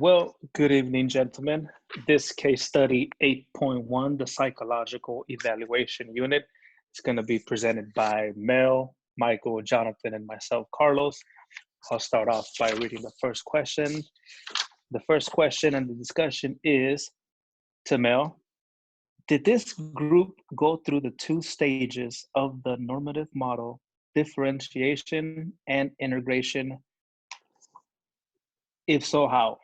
Well, good evening, gentlemen. This case study 8.1, the psychological evaluation unit, is going to be presented by Mel, Michael, Jonathan, and myself, Carlos. I'll start off by reading the first question. The first question and the discussion is to Mel. Did this group go through the two stages of the normative model, differentiation and integration? If so, how?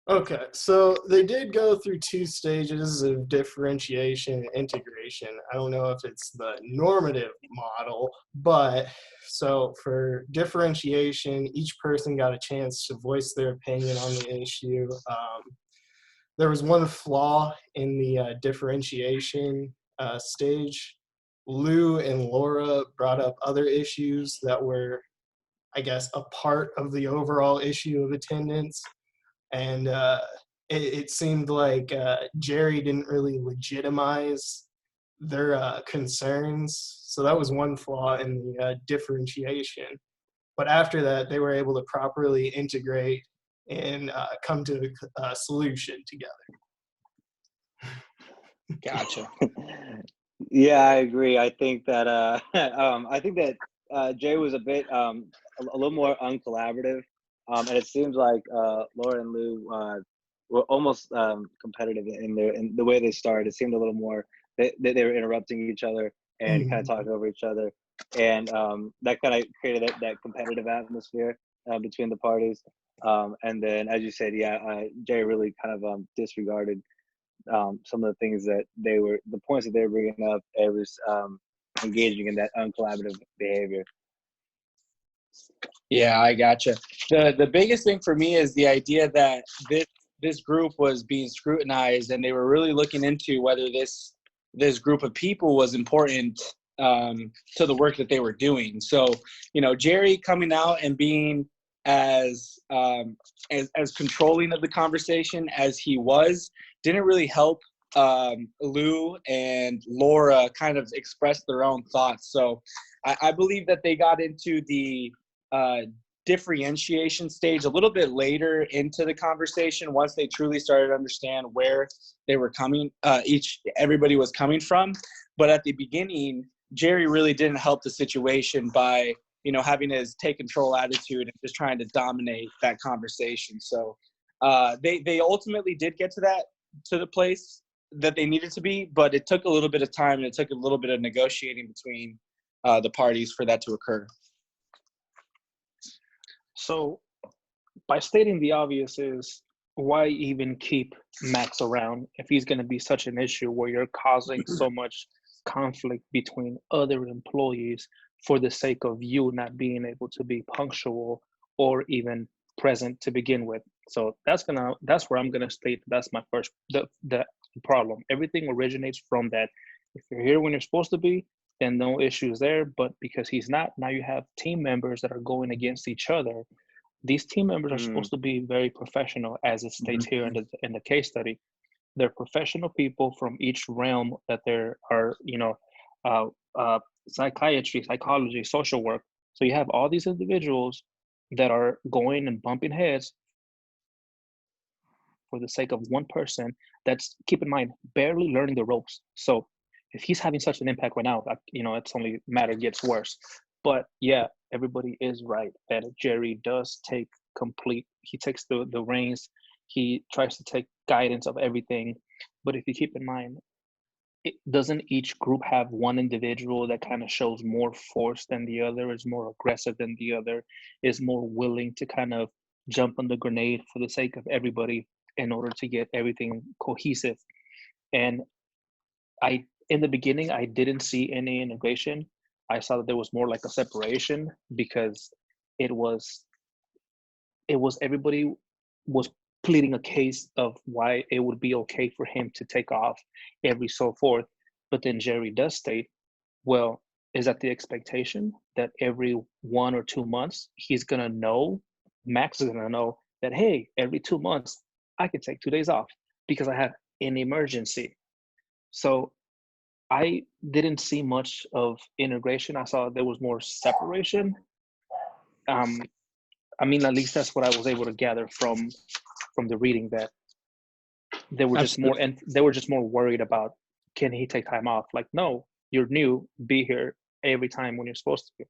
Okay, so they did go through two stages of differentiation and integration. I don't know if it's the normative model, but so for differentiation, each person got a chance to voice their opinion on the issue. There was one flaw in the differentiation stage. Lou and Laura brought up other issues that were, I guess, a part of the overall issue of attendance. And it seemed like Jerry didn't really legitimize their concerns. So that was one flaw in the differentiation. But after that, they were able to properly integrate and come to a solution together. Gotcha. Yeah, I agree. I think that Jay was a little more uncollaborative, and it seems like Laura and Lou were almost competitive in the way they started. It seemed a little more they were interrupting each other and kind of talking over each other, and that kind of created that competitive atmosphere between the parties. And then, as you said, Jay really kind of disregarded some of the things that the points that they were bringing up. It was engaging in that uncollaborative behavior. Yeah, I gotcha. The biggest thing for me is the idea that this group was being scrutinized, and they were really looking into whether this group of people was important to the work that they were doing. So, Jerry coming out and being as controlling of the conversation as he was didn't really help Lou and Laura kind of express their own thoughts. So I believe that they got into the differentiation stage a little bit later into the conversation, once they truly started to understand where they were everybody was coming from. But at the beginning, Jerry really didn't help the situation by having his take control attitude and just trying to dominate that conversation. So they ultimately did get to the place that they needed to be, but it took a little bit of time, and it took a little bit of negotiating between the parties for that to occur. So, by stating the obvious is, why even keep Max around if he's going to be such an issue where you're causing so much conflict between other employees for the sake of you not being able to be punctual or even present to begin with? So that's where I'm gonna state that's my first the problem. Everything originates from that. If you're here when you're supposed to be, then no issues there. But because he's not, now you have team members that are going against each other. These team members are supposed to be very professional, as it states here in the case study. They're professional people from each realm that there are, psychiatry, psychology, social work. So you have all these individuals that are going and bumping heads for the sake of one person that's, keep in mind, barely learning the ropes. So if he's having such an impact right now, it's only matter gets worse. But yeah, everybody is right that Jerry does he takes the reins. He tries to take guidance of everything. But if you keep in mind, doesn't each group have one individual that kind of shows more force than the other, is more aggressive than the other, is more willing to kind of jump on the grenade for the sake of everybody in order to get everything cohesive? And in the beginning, I didn't see any integration. I saw that there was more like a separation, because it was everybody was pleading a case of why it would be okay for him to take off every so forth. But then Jerry does state, well, is that the expectation that every 1 or 2 months Max is gonna know that, hey, every 2 months I can take 2 days off because I have an emergency? So I didn't see much of integration. I saw there was more separation. I mean, at least that's what I was able to gather from the reading, that they were just more, and they were just more worried about, can he take time off? Like, no, you're new, be here every time when you're supposed to be,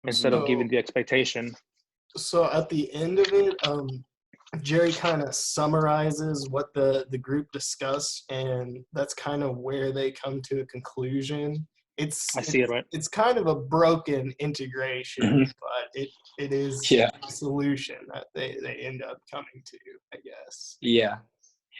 instead of giving the expectation. So at the end of it, Jerry kind of summarizes what the group discussed, and that's kind of where they come to a conclusion. I see it, right? It's kind of a broken integration, but it is Yeah. a solution that they end up coming to, I guess. Yeah.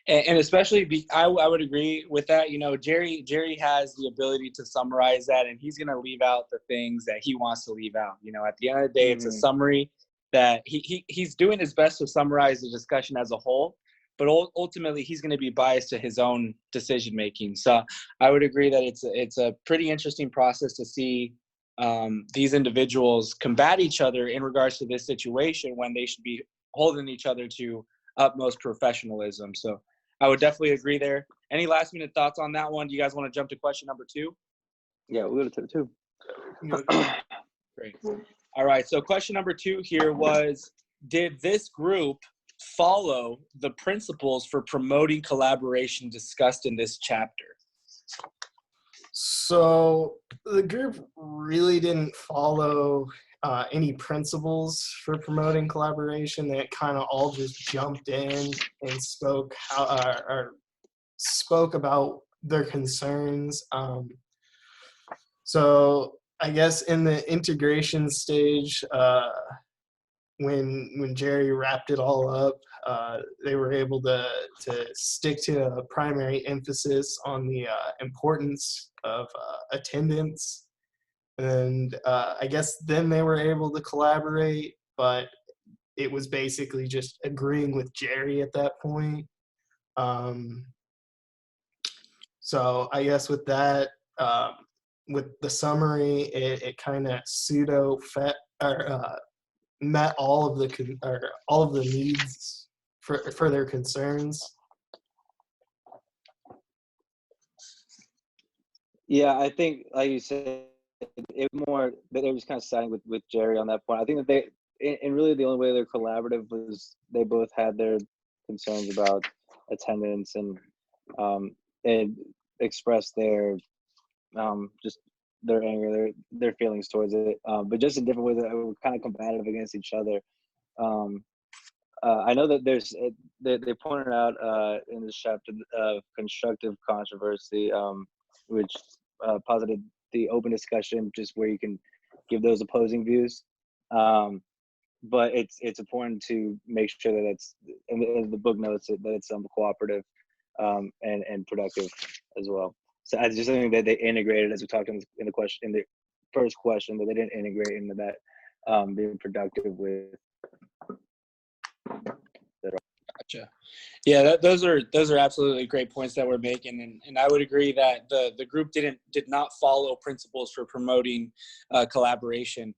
And especially, I would agree with that. You know, Jerry has the ability to summarize that, and he's going to leave out the things that he wants to leave out. You know, at the end of the day, it's a summary that he's doing his best to summarize the discussion as a whole, but ultimately he's going to be biased to his own decision making. So I would agree that it's a pretty interesting process to see these individuals combat each other in regards to this situation, when they should be holding each other to utmost professionalism. So I would definitely agree there. Any last minute thoughts on that one? Do you guys want to jump to question number 2? Yeah, we'll go to the 2. Great. All right. So question number 2 here was, did this group follow the principles for promoting collaboration discussed in this chapter? So the group really didn't follow any principles for promoting collaboration. They kind of all just jumped in and spoke about their concerns. So I guess in the integration stage, when Jerry wrapped it all up, they were able to stick to a primary emphasis on the importance of attendance. And I guess then they were able to collaborate, but it was basically just agreeing with Jerry at that point. So I guess with that, with the summary, it kind of met all of the needs for their concerns. Yeah, I think, like you said, it more that they were just kind of siding with Jerry on that point. I think that and really the only way they're collaborative was they both had their concerns about attendance and expressed their just their anger, their feelings towards it, but just in different ways that were kind of combative against each other. I know that there's they pointed out in this chapter of constructive controversy, which posited the open discussion, just where you can give those opposing views. But it's important to make sure that it's, and the book notes it, that it's cooperative and productive as well. So I just think that they integrated, as we talked in the first question, that they didn't integrate into that being productive with. Gotcha. Yeah, those are absolutely great points that we're making, and I would agree that the group did not follow principles for promoting collaboration.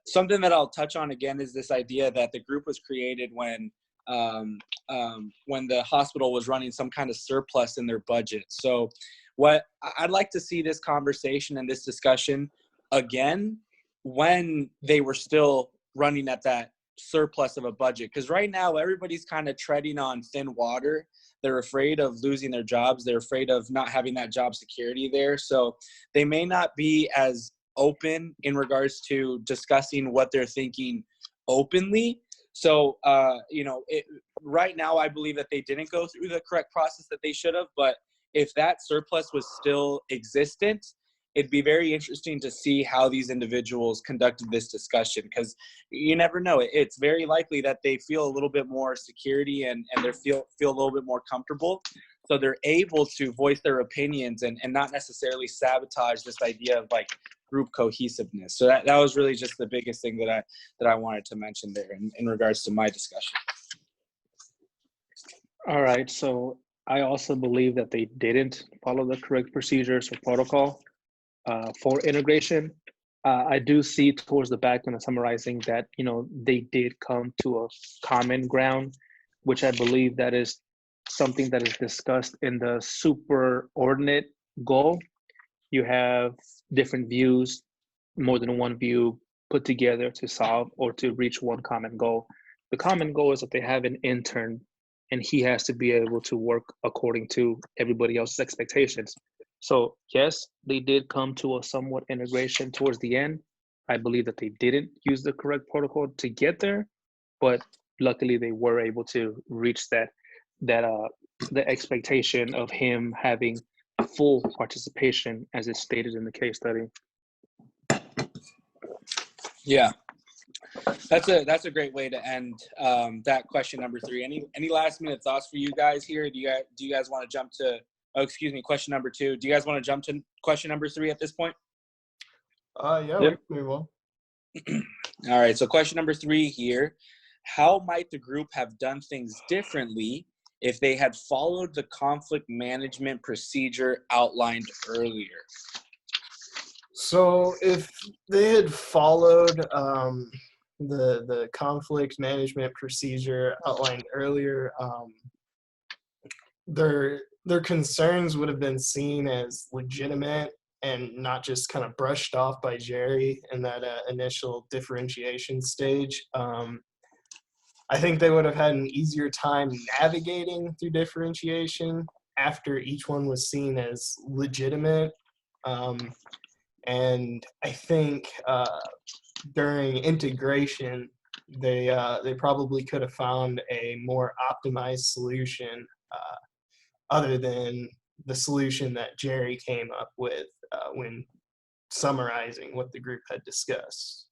Something that I'll touch on again is this idea that the group was created when the hospital was running some kind of surplus in their budget. So what I'd like to see this conversation and this discussion again when they were still running at that surplus of a budget, because right now everybody's kind of treading on thin water. They're afraid of losing their jobs. They're afraid of not having that job security there. So they may not be as open in regards to discussing what they're thinking openly. So, right now I believe that they didn't go through the correct process that they should have. But if that surplus was still existent, it'd be very interesting to see how these individuals conducted this discussion, because you never know. It's very likely that they feel a little bit more security and they feel a little bit more comfortable. So they're able to voice their opinions and not necessarily sabotage this idea of like group cohesiveness. So that was really just the biggest thing that I wanted to mention there in regards to my discussion. All right, so I also believe that they didn't follow the correct procedures or protocol for integration. I do see towards the back when I'm summarizing that, they did come to a common ground, which I believe that is something that is discussed in the superordinate goal. You have different views, more than one view put together to solve or to reach one common goal. The common goal is that they have an intern and he has to be able to work according to everybody else's expectations. So yes, they did come to a somewhat integration towards the end. I believe that they didn't use the correct protocol to get there, but luckily they were able to reach that the expectation of him having full participation as is stated in the case study. Yeah, that's a great way to end that question number 3. Any last minute thoughts for you guys here? Do you guys want to jump to question number 2? Do you guys want to jump to question number 3 at this point? Yeah, Yep. we can move on. All right, so question number 3 here. How might the group have done things differently if they had followed the conflict management procedure outlined earlier? So if they had followed the conflict management procedure outlined earlier, their concerns would have been seen as legitimate and not just kind of brushed off by Jerry in that initial differentiation stage. I think they would have had an easier time navigating through differentiation after each one was seen as legitimate. And I think during integration, they probably could have found a more optimized solution other than the solution that Jerry came up with when summarizing what the group had discussed.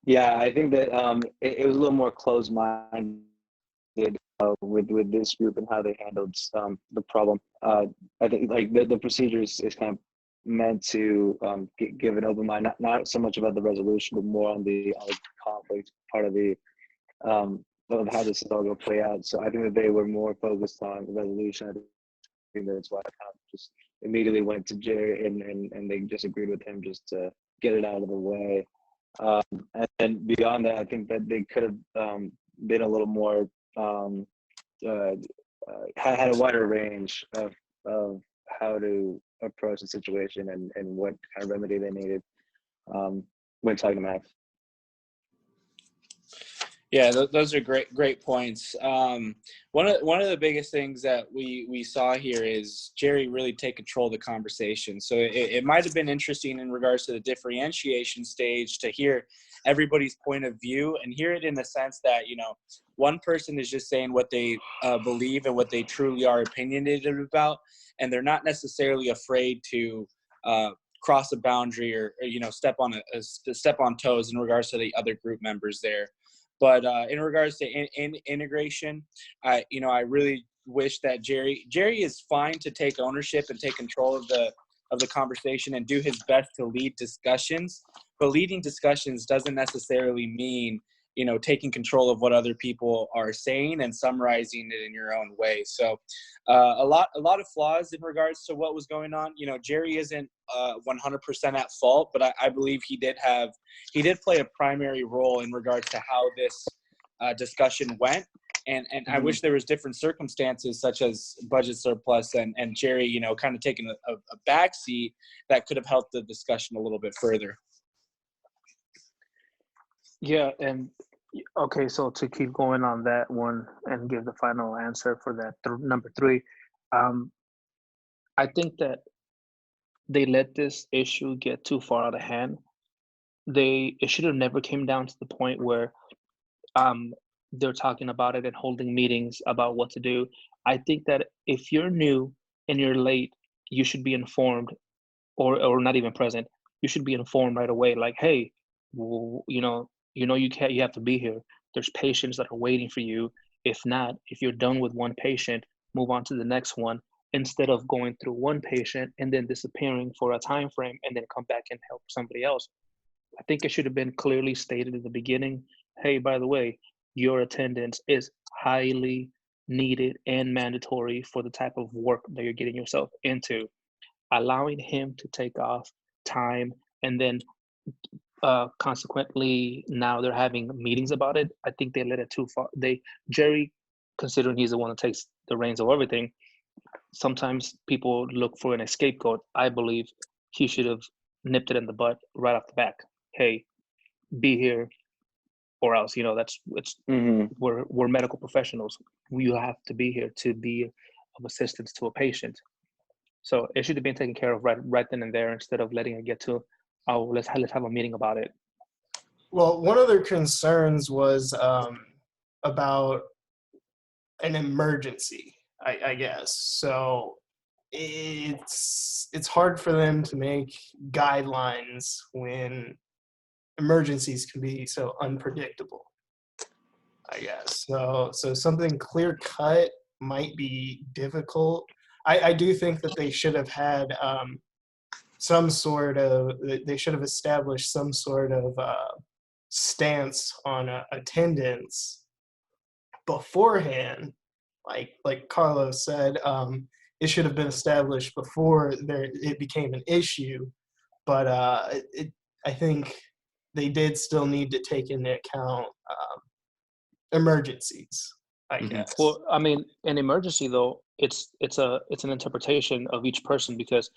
Yeah, I think that it was a little more closed-minded with this group and how they handled the problem. I think like the procedure is kind of meant to give an open mind, not so much about the resolution, but more on the conflict part of the of how this is all going to play out. So I think that they were more focused on the resolution. I think that's why I kind of just immediately went to Jerry and they just agreed with him just to get it out of the way. And then beyond that, I think that they could have been a little more had a wider range of how to approach the situation and what kind of remedy they needed when talking to Max. Yeah, those are great points. One of the biggest things that we saw here is Jerry really take control of the conversation. So it might have been interesting in regards to the differentiation stage to hear everybody's point of view and hear it in the sense that, you know, one person is just saying what they believe and what they truly are opinionated about, and they're not necessarily afraid to cross a boundary or you know, step on toes in regards to the other group members there. But in regards to integration, I really wish that Jerry is fine to take ownership and take control of the conversation and do his best to lead discussions. But leading discussions doesn't necessarily mean, you know, taking control of what other people are saying and summarizing it in your own way. So a lot of flaws in regards to what was going on. You know, Jerry isn't 100% at fault, but I believe he did play a primary role in regards to how this discussion went. And I wish there was different circumstances such as budget surplus and Jerry, you know, kind of taking a backseat that could have helped the discussion a little bit further. Yeah, and okay, so to keep going on that one and give the final answer for that number 3, I think that they let this issue get too far out of hand. It should have never came down to the point where they're talking about it and holding meetings about what to do. I think that if you're new and you're late, you should be informed, or not even present. You should be informed right away. Like, hey, you know, you have to be here. There's patients that are waiting for you. If not, if you're done with one patient, move on to the next one, instead of going through one patient and then disappearing for a time frame and then come back and help somebody else. I think it should have been clearly stated in the beginning, hey, by the way, your attendance is highly needed and mandatory for the type of work that you're getting yourself into. Allowing him to take off time and then consequently now they're having meetings about it. I think they let it too far. Jerry, considering he's the one that takes the reins of everything, sometimes people look for an scapegoat. I believe he should have nipped it in the butt right off the back. Hey, be here or else, we're medical professionals. You have to be here to be of assistance to a patient. So it should have been taken care of right then and there, instead of letting it get to, oh, let's have a meeting about it. Well, one of their concerns was about an emergency, I guess. So it's hard for them to make guidelines when emergencies can be so unpredictable, I guess. So something clear cut might be difficult. I do think that they should have had they should have established some sort of stance on attendance beforehand. Like Carlos said, it should have been established before it became an issue. But I think they did still need to take into account emergencies, I guess. Well, I mean, an emergency though, it's an interpretation of each person, because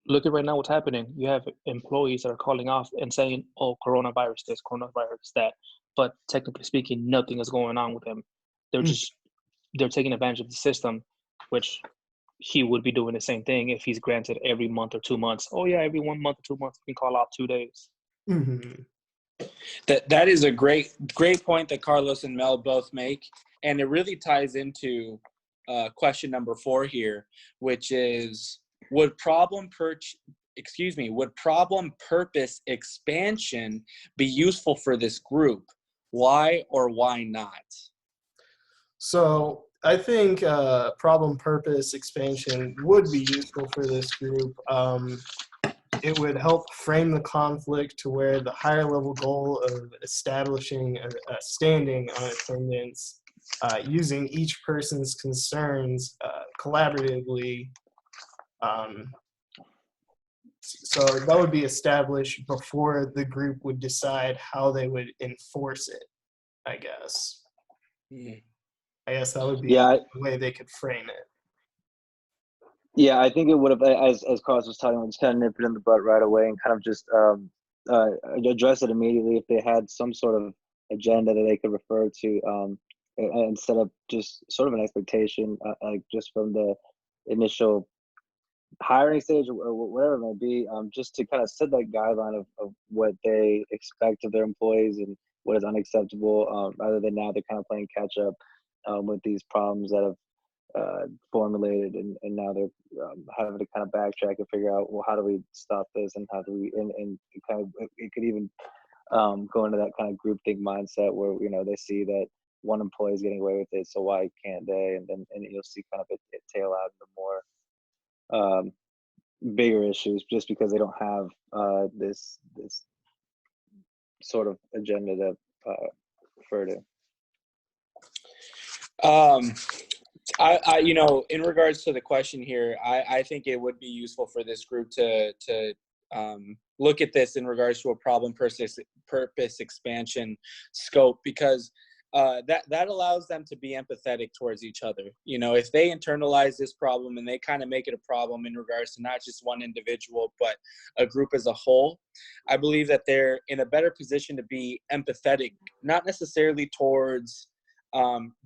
look at right now what's happening. You have employees that are calling off and saying, "Oh, coronavirus this, coronavirus that," but technically speaking, nothing is going on with them. They're taking advantage of the system, which he would be doing the same thing if he's granted every month or 2 months. Oh yeah, every 1 month or 2 months you can call off 2 days. Mm-hmm. That is a great point that Carlos and Mel both make, and it really ties into question number 4 here, which is, would problem purpose expansion be useful for this group? Why or why not? So I think problem purpose expansion would be useful for this group. It would help frame the conflict to where the higher level goal of establishing a standing on attendance, using each person's concerns collaboratively. So that would be established before the group would decide how they would enforce it, I guess. I guess that would be the way they could frame it. Yeah, I think it would have, as Carlos was talking about, just kind of nip it in the butt right away and kind of just address it immediately if they had some sort of agenda that they could refer to, and set up just sort of an expectation, like just from the initial hiring stage or whatever it may be, just to kind of set that guideline of what they expect of their employees and what is unacceptable, rather than now they're kind of playing catch up with these problems that have formulated, and now they're having to kind of backtrack and figure out, well, how do we stop this, and how do we, and kind of, it could even go into that kind of groupthink mindset where they see that one employee is getting away with it, so why can't they? And you'll see kind of it tail out into more bigger issues just because they don't have this sort of agenda to refer to. I in regards to the question here, I think it would be useful for this group to look at this in regards to a problem purpose expansion scope, because that allows them to be empathetic towards each other. If they internalize this problem and they kind of make it a problem in regards to not just one individual, but a group as a whole, I believe that they're in a better position to be empathetic, not necessarily towards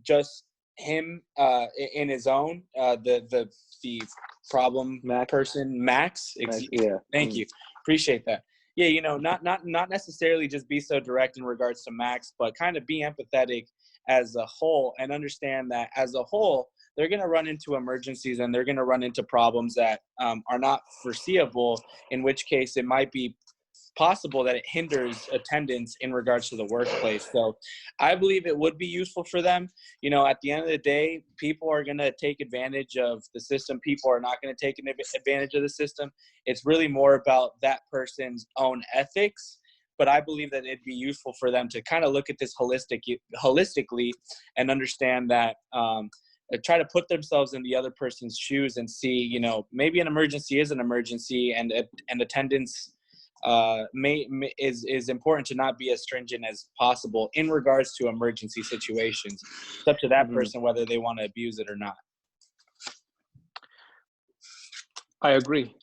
just him in his own, the problem person, Max. Yeah. Thank you. Appreciate that. Yeah, not necessarily just be so direct in regards to Max, but kind of be empathetic as a whole and understand that as a whole, they're going to run into emergencies and they're going to run into problems that are not foreseeable, in which case it might be possible that it hinders attendance in regards to the workplace. So I believe it would be useful for them. At the end of the day, people are going to take advantage of the system. People are not going to take advantage of the system. It's really more about that person's own ethics. But I believe that it'd be useful for them to kind of look at this holistically and understand that, try to put themselves in the other person's shoes and see, maybe an emergency is an emergency, and attendance is important to not be as stringent as possible in regards to emergency situations. It's up to that person whether they want to abuse it or not. I agree.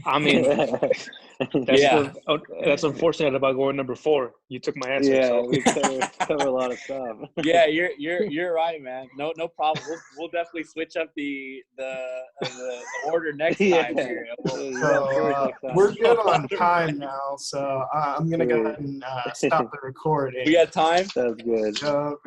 I mean, Yeah. that's unfortunate about going number 4. You took my answer. Yeah, So. we cover a lot of stuff. Yeah, you're right, man. No problem. We'll definitely switch up the order next time Yeah. here. Yeah, you So got first next time. we're good on time now. So I'm gonna go ahead and stop the recording. We got time. That's good. So,